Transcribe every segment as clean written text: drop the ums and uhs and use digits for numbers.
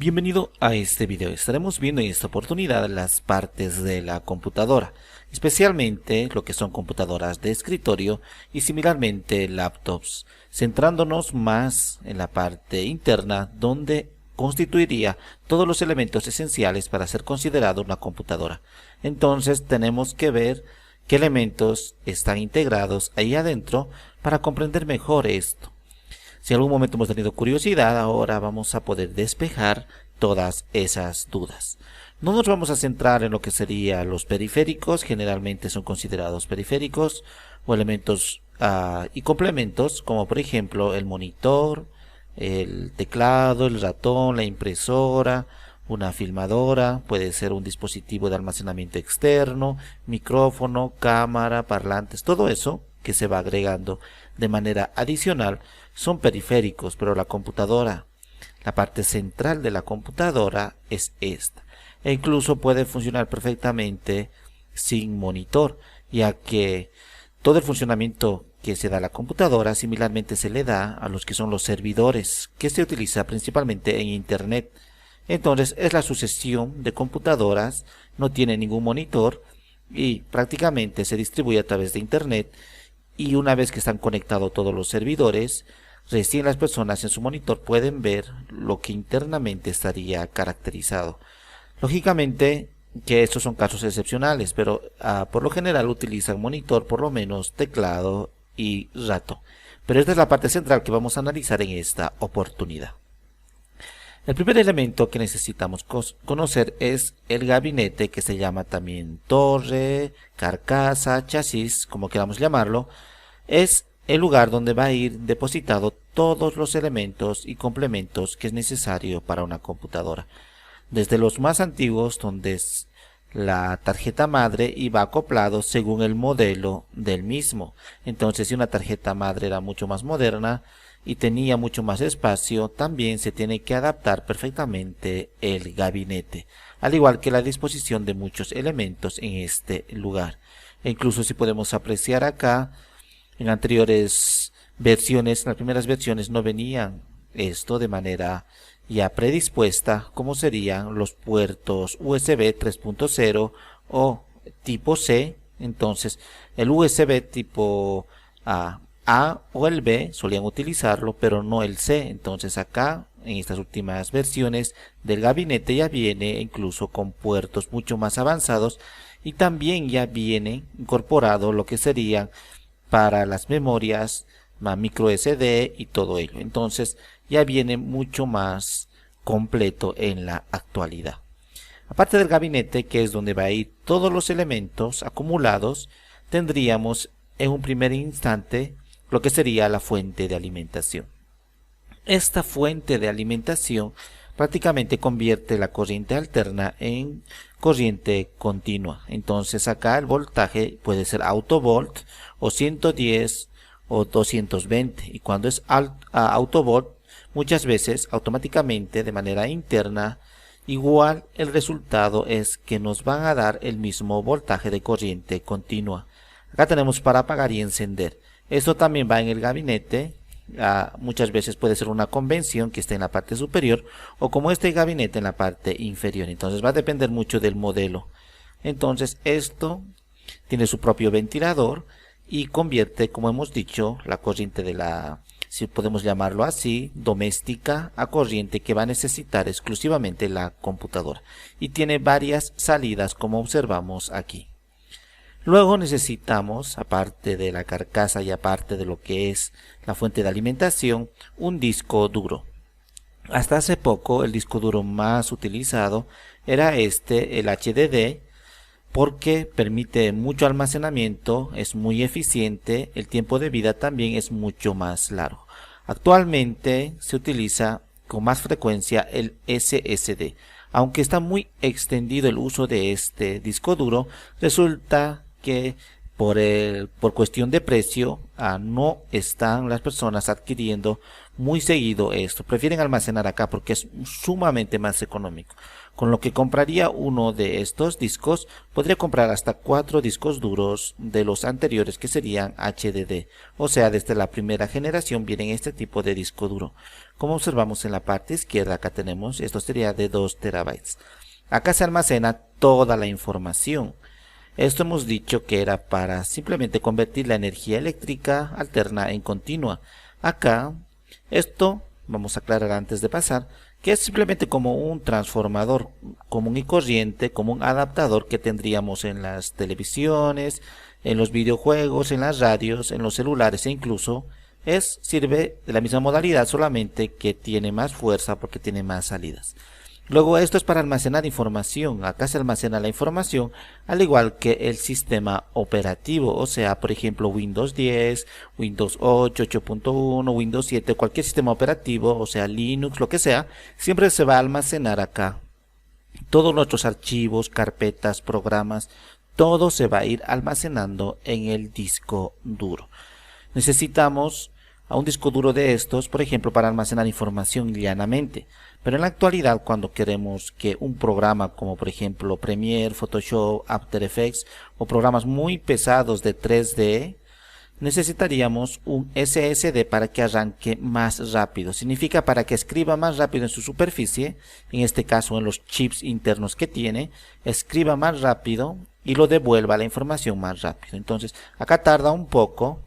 Bienvenido a este video. Estaremos viendo en esta oportunidad las partes de la computadora, especialmente lo que son computadoras de escritorio y similarmente laptops, centrándonos más en la parte interna donde constituiría todos los elementos esenciales para ser considerado una computadora. Entonces tenemos que ver qué elementos están integrados ahí adentro para comprender mejor esto. Si en algún momento hemos tenido curiosidad, ahora vamos a poder despejar todas esas dudas. No nos vamos a centrar en lo que serían los periféricos, generalmente son considerados periféricos o elementos y complementos, como por ejemplo el monitor, el teclado, el ratón, la impresora, una filmadora, puede ser un dispositivo de almacenamiento externo, micrófono, cámara, parlantes, todo eso que se va agregando de manera adicional son periféricos, pero la computadora, la parte central de la computadora es esta. E incluso puede funcionar perfectamente sin monitor, ya que todo el funcionamiento que se da a la computadora similarmente se le da a los que son los servidores, que se utiliza principalmente en internet. Entonces es la sucesión de computadoras, no tiene ningún monitor y prácticamente se distribuye a través de internet, y una vez que están conectados todos los servidores, recién las personas en su monitor pueden ver lo que internamente estaría caracterizado. Lógicamente que estos son casos excepcionales, pero por lo general utilizan monitor, por lo menos teclado y ratón. Pero esta es la parte central que vamos a analizar en esta oportunidad. El primer elemento que necesitamos conocer es el gabinete, que se llama también torre, carcasa, chasis, como queramos llamarlo. Es el lugar donde va a ir depositado todos los elementos y complementos que es necesario para una computadora. Desde los más antiguos, donde es la tarjeta madre y va acoplado según el modelo del mismo. Entonces, si una tarjeta madre era mucho más moderna y tenía mucho más espacio, también se tiene que adaptar perfectamente el gabinete, al igual que la disposición de muchos elementos en este lugar. E incluso si podemos apreciar acá, en anteriores versiones, en las primeras versiones no venían esto de manera ya predispuesta, como serían los puertos USB 3.0 o tipo C. Entonces el USB tipo A o el B solían utilizarlo, pero no el C. Entonces acá en estas últimas versiones del gabinete ya viene incluso con puertos mucho más avanzados, y también ya viene incorporado lo que serían para las memorias micro SD y todo ello. Entonces ya viene mucho más completo en la actualidad. Aparte del gabinete, que es donde va a ir todos los elementos acumulados, tendríamos en un primer instante lo que sería la fuente de alimentación. Esta fuente de alimentación prácticamente convierte la corriente alterna en corriente continua. Entonces acá el voltaje puede ser autovolt o 110 o 220, y cuando es autovolt, muchas veces automáticamente de manera interna igual el resultado es que nos van a dar el mismo voltaje de corriente continua. Acá tenemos para apagar y encender. Esto también va en el gabinete. Muchas veces puede ser una convención que esté en la parte superior, o como este gabinete en la parte inferior. Entonces va a depender mucho del modelo. Entonces esto tiene su propio ventilador y convierte, como hemos dicho, la corriente de la, si podemos llamarlo así, doméstica, a corriente que va a necesitar exclusivamente la computadora, y tiene varias salidas como observamos aquí. Luego necesitamos, aparte de la carcasa y aparte de lo que es la fuente de alimentación, un disco duro. Hasta hace poco el disco duro más utilizado era el HDD, porque permite mucho almacenamiento, es muy eficiente, el tiempo de vida también es mucho más largo. Actualmente se utiliza con más frecuencia el SSD. Aunque está muy extendido el uso de este disco duro, resulta que por cuestión de precio no están las personas adquiriendo muy seguido esto. Prefieren almacenar acá porque es sumamente más económico. Con lo que compraría uno de estos discos, podría comprar hasta 4 discos duros de los anteriores que serían HDD. O sea, desde la primera generación vienen este tipo de disco duro. Como observamos en la parte izquierda, acá tenemos, esto sería de 2 terabytes. Acá se almacena toda la información. Esto hemos dicho que era para simplemente convertir la energía eléctrica alterna en continua. Acá, esto, vamos a aclarar antes de pasar, que es simplemente como un transformador común y corriente, como un adaptador que tendríamos en las televisiones, en los videojuegos, en las radios, en los celulares e incluso sirve de la misma modalidad, solamente que tiene más fuerza porque tiene más salidas. Luego esto es para almacenar información. Acá se almacena la información al igual que el sistema operativo, o sea, por ejemplo Windows 10, Windows 8, 8.1, Windows 7, cualquier sistema operativo, o sea Linux, lo que sea, siempre se va a almacenar acá. Todos nuestros archivos, carpetas, programas, todo se va a ir almacenando en el disco duro. Necesitamos a un disco duro de estos, por ejemplo, para almacenar información llanamente. Pero en la actualidad, cuando queremos que un programa como por ejemplo Premiere, Photoshop, After Effects o programas muy pesados de 3D, necesitaríamos un SSD para que arranque más rápido. Significa para que escriba más rápido en su superficie, en este caso en los chips internos que tiene, escriba más rápido y lo devuelva la información más rápido. Entonces acá tarda un poco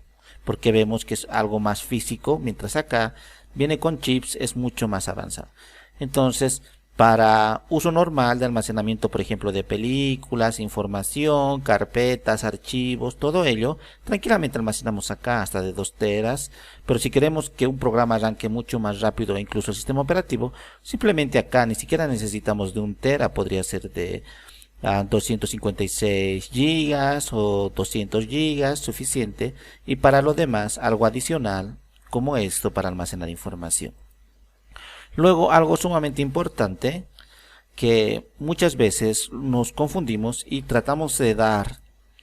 porque vemos que es algo más físico, mientras acá viene con chips, es mucho más avanzado. Entonces, para uso normal de almacenamiento, por ejemplo, de películas, información, carpetas, archivos, todo ello, tranquilamente almacenamos acá hasta de 2 teras. Pero si queremos que un programa arranque mucho más rápido, incluso el sistema operativo, simplemente acá ni siquiera necesitamos de 1 tera, podría ser de 256 gigas o 200 gigas, suficiente. Y para lo demás, algo adicional, como esto para almacenar información. Luego, algo sumamente importante que muchas veces nos confundimos y tratamos de dar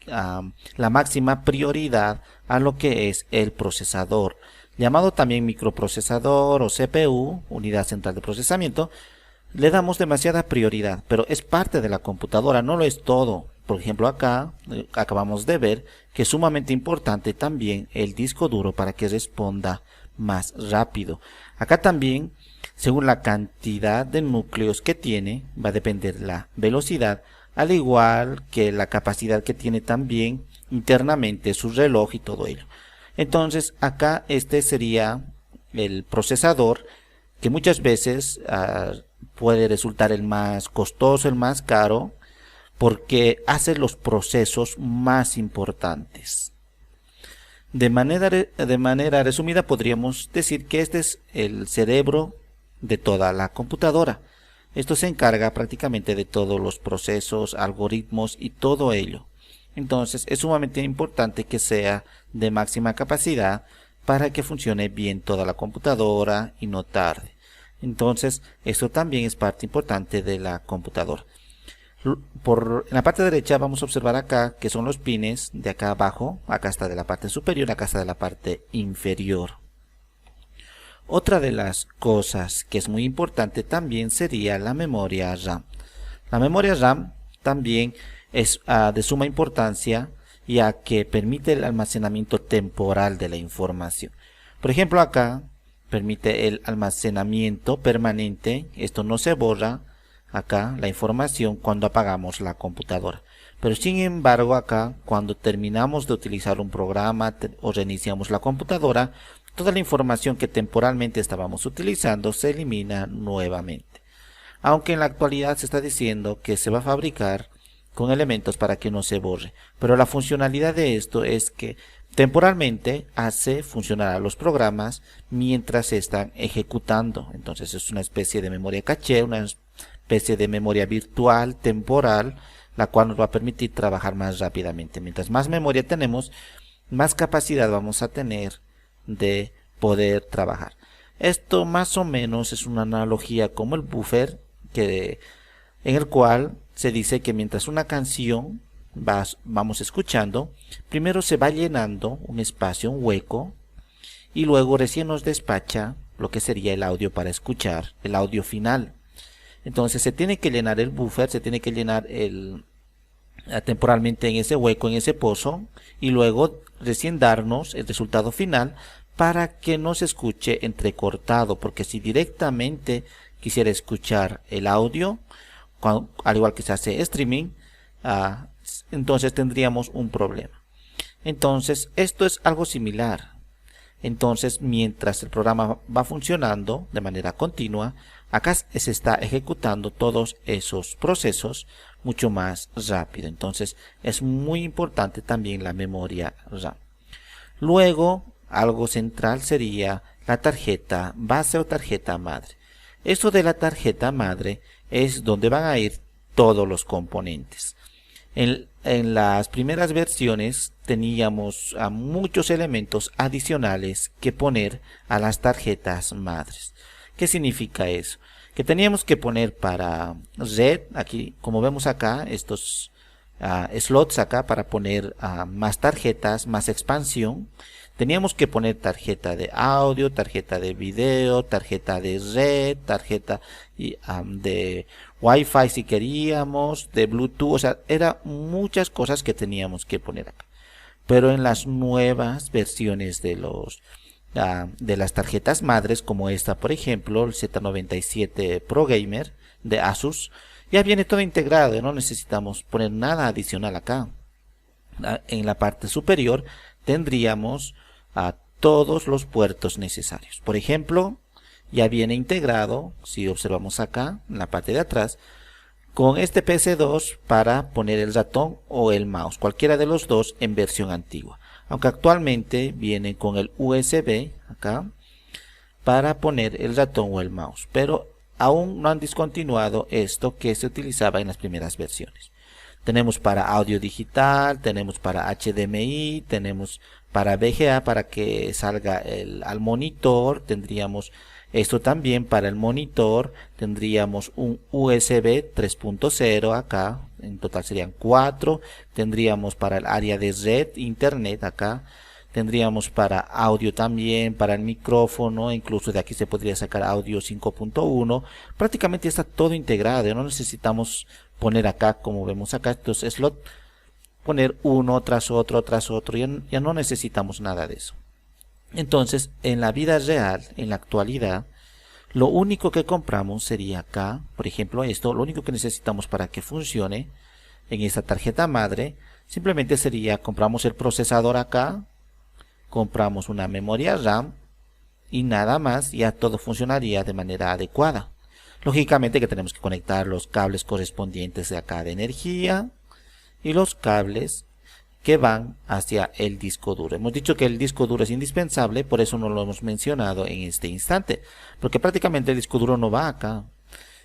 la máxima prioridad a lo que es el procesador, llamado también microprocesador o CPU, unidad central de procesamiento. Le damos demasiada prioridad, pero es parte de la computadora, no lo es todo. Por ejemplo, acá acabamos de ver que es sumamente importante también el disco duro para que responda más rápido. Acá también, según la cantidad de núcleos que tiene, va a depender la velocidad, al igual que la capacidad que tiene también internamente su reloj y todo ello. Entonces, acá este sería el procesador que muchas veces puede resultar el más costoso, el más caro, porque hace los procesos más importantes. De manera resumida podríamos decir que este es el cerebro de toda la computadora. Esto se encarga prácticamente de todos los procesos, algoritmos y todo ello. Entonces es sumamente importante que sea de máxima capacidad para que funcione bien toda la computadora y no tarde. Entonces esto también es parte importante de la computadora. En la parte derecha vamos a observar acá que son los pines de acá abajo. Acá está de la parte superior, acá está de la parte inferior. Otra de las cosas que es muy importante también sería la memoria RAM. La memoria RAM también es de suma importancia, ya que permite el almacenamiento temporal de la información. Por ejemplo, acá permite el almacenamiento permanente. Esto no se borra acá la información cuando apagamos la computadora. Pero sin embargo acá, cuando terminamos de utilizar un programa o reiniciamos la computadora, toda la información que temporalmente estábamos utilizando se elimina nuevamente. Aunque en la actualidad se está diciendo que se va a fabricar con elementos para que no se borre. Pero la funcionalidad de esto es que temporalmente hace funcionar a los programas mientras se están ejecutando. Entonces es una especie de memoria caché, una especie de memoria virtual temporal, la cual nos va a permitir trabajar más rápidamente. Mientras más memoria tenemos, más capacidad vamos a tener de poder trabajar. Esto más o menos es una analogía como el buffer, en el cual se dice que mientras una canción vamos escuchando, primero se va llenando un espacio, un hueco, y luego recién nos despacha lo que sería el audio para escuchar, el audio final. Entonces se tiene que llenar el buffer, se tiene que llenar temporalmente en ese hueco, en ese pozo, y luego recién darnos el resultado final para que no se escuche entrecortado, porque si directamente quisiera escuchar el audio, al igual que se hace streaming, entonces tendríamos un problema. Entonces esto es algo similar. Entonces mientras el programa va funcionando de manera continua, acá se está ejecutando todos esos procesos mucho más rápido. Entonces es muy importante también la memoria RAM. Luego, algo central sería la tarjeta base o tarjeta madre. Esto de la tarjeta madre es donde van a ir todos los componentes. En las primeras versiones teníamos muchos elementos adicionales que poner a las tarjetas madres. ¿Qué significa eso? Que teníamos que poner para red, aquí como vemos acá, estos slots acá para poner más tarjetas, más expansión. Teníamos que poner tarjeta de audio, tarjeta de video, tarjeta de red, tarjeta de Wi-Fi si queríamos, de Bluetooth, o sea, eran muchas cosas que teníamos que poner acá. Pero en las nuevas versiones de las tarjetas madres, como esta por ejemplo, el Z97 Pro Gamer de Asus, ya viene todo integrado, no necesitamos poner nada adicional acá. En la parte superior tendríamos todos los puertos necesarios. Por ejemplo, ya viene integrado, si observamos acá en la parte de atrás, con este PC2 para poner el ratón o el mouse, cualquiera de los dos en versión antigua. Aunque actualmente viene con el USB acá para poner el ratón o el mouse, pero aún no han discontinuado esto que se utilizaba en las primeras versiones. Tenemos para audio digital, tenemos para HDMI, tenemos para VGA para que salga al monitor, tendríamos esto también para el monitor, tendríamos un USB 3.0 acá, en total serían 4, tendríamos para el área de red, internet acá, tendríamos para audio también, para el micrófono, incluso de aquí se podría sacar audio 5.1, prácticamente está todo integrado, no necesitamos poner acá como vemos acá estos slots, poner uno tras otro, ya no necesitamos nada de eso. Entonces en la vida real, en la actualidad, lo único que compramos sería acá, por ejemplo esto, lo único que necesitamos para que funcione en esta tarjeta madre, simplemente sería compramos el procesador acá, compramos una memoria RAM y nada más, ya todo funcionaría de manera adecuada. Lógicamente que tenemos que conectar los cables correspondientes de acá de energía y los cables que van hacia el disco duro. Hemos dicho que el disco duro es indispensable, por eso no lo hemos mencionado en este instante, porque prácticamente el disco duro no va acá.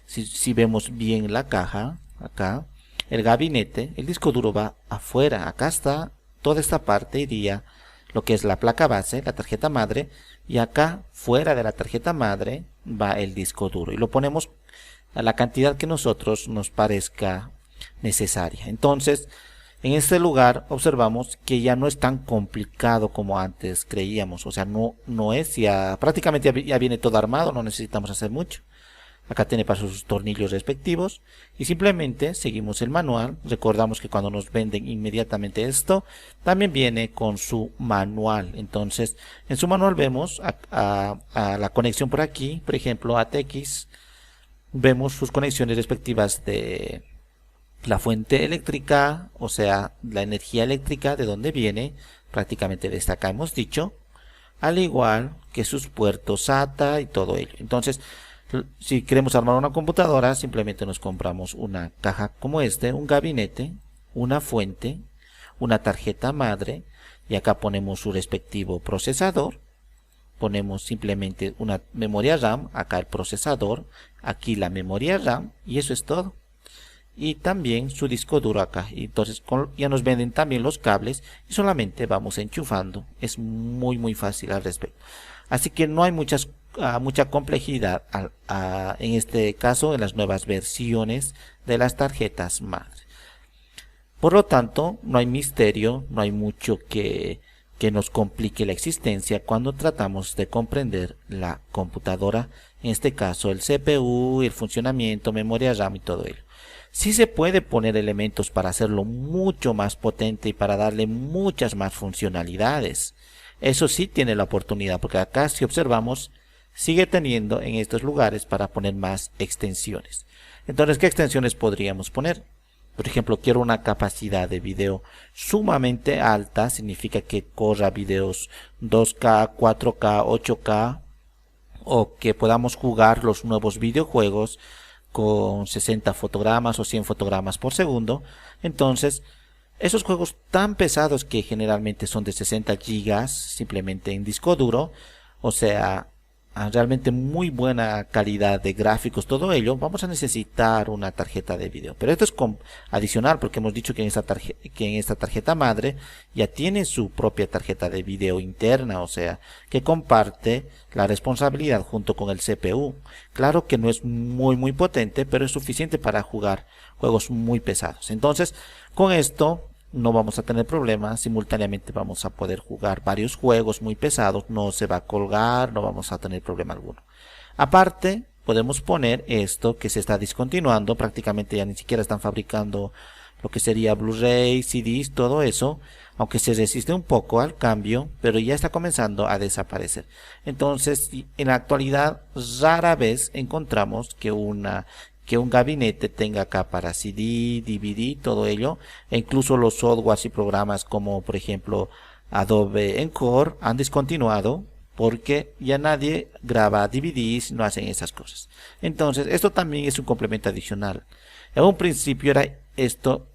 Si vemos bien la caja, acá, el gabinete, el disco duro va afuera. Acá está, toda esta parte iría lo que es la placa base, la tarjeta madre, y acá fuera de la tarjeta madre va el disco duro y lo ponemos a la cantidad que nosotros nos parezca necesaria. Entonces en este lugar observamos que ya no es tan complicado como antes creíamos, o sea, no es, ya prácticamente ya viene todo armado, no necesitamos hacer mucho. Acá tiene para sus tornillos respectivos y simplemente seguimos el manual. Recordamos que cuando nos venden inmediatamente esto, también viene con su manual. Entonces en su manual vemos a la conexión por aquí, por ejemplo ATX, vemos sus conexiones respectivas de la fuente eléctrica, o sea la energía eléctrica de donde viene, prácticamente desde acá hemos dicho, al igual que sus puertos SATA y todo ello. Entonces si queremos armar una computadora, simplemente nos compramos una caja como un gabinete, una fuente, una tarjeta madre, y acá ponemos su respectivo procesador, ponemos simplemente una memoria RAM, acá el procesador, aquí la memoria RAM, y eso es todo. Y también su disco duro acá. Y entonces ya nos venden también los cables y solamente vamos enchufando. Es muy fácil al respecto. Así que no hay mucha complejidad en este caso en las nuevas versiones de las tarjetas madre. Por lo tanto, no hay misterio, no hay mucho que que nos complique la existencia cuando tratamos de comprender la computadora, en este caso el CPU, el funcionamiento, memoria RAM y todo ello. Sí se puede poner elementos para hacerlo mucho más potente y para darle muchas más funcionalidades. Eso sí tiene la oportunidad, porque acá si observamos sigue teniendo en estos lugares para poner más extensiones. Entonces, ¿qué extensiones podríamos poner? Por ejemplo, quiero una capacidad de video sumamente alta, significa que corra videos 2K, 4K, 8K, o que podamos jugar los nuevos videojuegos con 60 fotogramas o 100 fotogramas por segundo. Entonces, esos juegos tan pesados que generalmente son de 60 gigas simplemente en disco duro, o sea, realmente muy buena calidad de gráficos, todo ello, vamos a necesitar una tarjeta de video. Pero esto es adicional, porque hemos dicho que en esta tarjeta madre ya tiene su propia tarjeta de video interna, o sea, que comparte la responsabilidad junto con el CPU. Claro que no es muy potente, pero es suficiente para jugar juegos muy pesados. Entonces, con esto no vamos a tener problemas, simultáneamente vamos a poder jugar varios juegos muy pesados, no se va a colgar, no vamos a tener problema alguno. Aparte, podemos poner esto que se está discontinuando, prácticamente ya ni siquiera están fabricando lo que sería Blu-ray, CDs, todo eso, aunque se resiste un poco al cambio, pero ya está comenzando a desaparecer. Entonces, en la actualidad, rara vez encontramos que un gabinete tenga acá para CD, DVD, todo ello, e incluso los softwares y programas como por ejemplo Adobe Encore han discontinuado porque ya nadie graba DVDs, no hacen esas cosas. Entonces esto también es un complemento adicional. En un principio era esto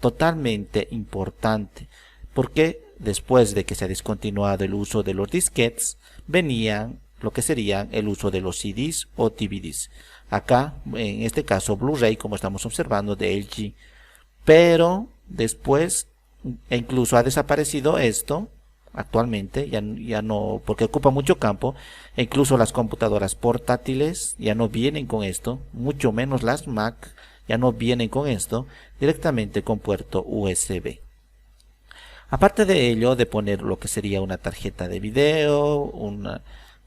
totalmente importante, porque después de que se ha discontinuado el uso de los disquetes, venían lo que serían el uso de los CDs o DVDs. Acá, en este caso, Blu-ray, como estamos observando, de LG. Pero después, incluso ha desaparecido esto, actualmente, ya no, porque ocupa mucho campo. E incluso las computadoras portátiles ya no vienen con esto, mucho menos las Mac, ya no vienen con esto, directamente con puerto USB. Aparte de ello, de poner lo que sería una tarjeta de video,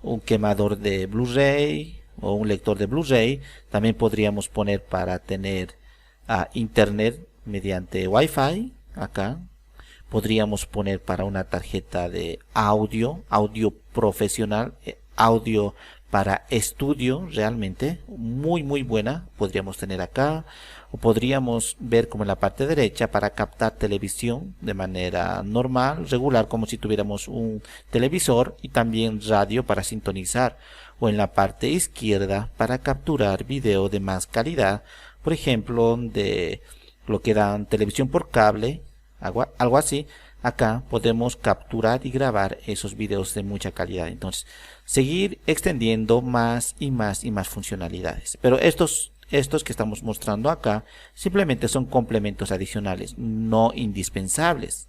un quemador de Blu-ray o un lector de Blu-ray, también podríamos poner para tener internet mediante Wi-Fi. Acá podríamos poner para una tarjeta de audio profesional, audio para estudio, realmente muy buena, podríamos tener acá. O podríamos ver como en la parte derecha para captar televisión de manera normal, regular, como si tuviéramos un televisor, y también radio para sintonizar. O en la parte izquierda para capturar video de más calidad, por ejemplo de lo que dan televisión por cable, algo así. Acá podemos capturar y grabar esos videos de mucha calidad. Entonces seguir extendiendo más y más funcionalidades, pero estos que estamos mostrando acá simplemente son complementos adicionales, no indispensables,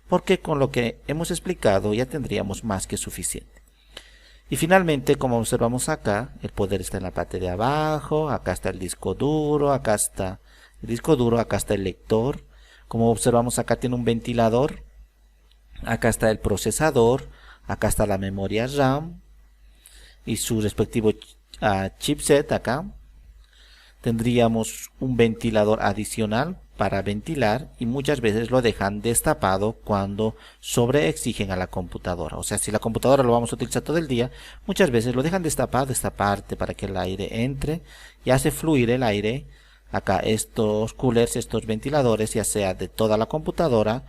porque con lo que hemos explicado ya tendríamos más que suficiente. Y finalmente, como observamos acá, el poder está en la parte de abajo, acá está el disco duro, acá está el lector. Como observamos acá tiene un ventilador, acá está el procesador, acá está la memoria RAM y su respectivo chipset. Acá tendríamos un ventilador adicional para ventilar, y muchas veces lo dejan destapado cuando sobreexigen a la computadora. O sea, si la computadora lo vamos a utilizar todo el día, muchas veces lo dejan destapado, esta parte, para que el aire entre y hace fluir el aire. Acá estos coolers, estos ventiladores, ya sea de toda la computadora,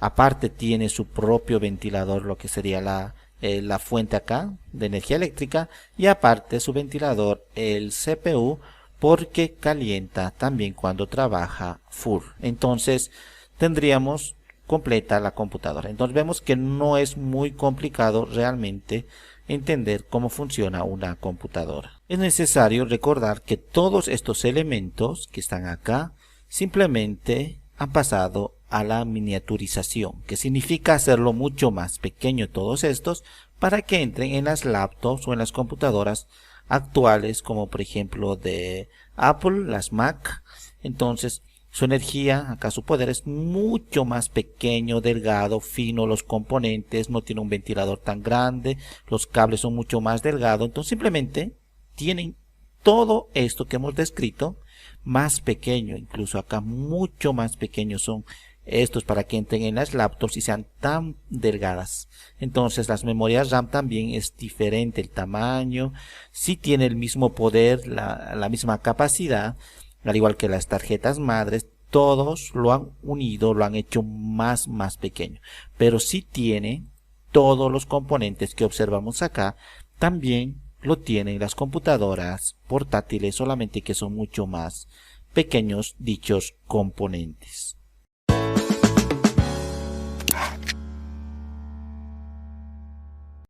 aparte tiene su propio ventilador, lo que sería la fuente acá de energía eléctrica, y aparte su ventilador, el CPU, porque calienta también cuando trabaja full. Entonces tendríamos completa la computadora. Entonces vemos que no es muy complicado realmente entender cómo funciona una computadora. Es necesario recordar que todos estos elementos que están acá simplemente han pasado a la miniaturización, que significa hacerlo mucho más pequeño todos estos para que entren en las laptops o en las computadoras actuales, como por ejemplo de Apple, las Mac. Entonces Su energía, acá su poder es mucho más pequeño, delgado, fino, los componentes, no tiene un ventilador tan grande, los cables son mucho más delgados, entonces simplemente tienen todo esto que hemos descrito más pequeño, incluso acá mucho más pequeños son estos para que entren en las laptops y sean tan delgadas. Entonces las memorias RAM también es diferente el tamaño, sí tiene el mismo poder, la misma capacidad, al igual que las tarjetas madres. Todos lo han unido, lo han hecho más pequeño, pero sí tiene todos los componentes que observamos acá. También lo tienen las computadoras portátiles, solamente que son mucho más pequeños dichos componentes.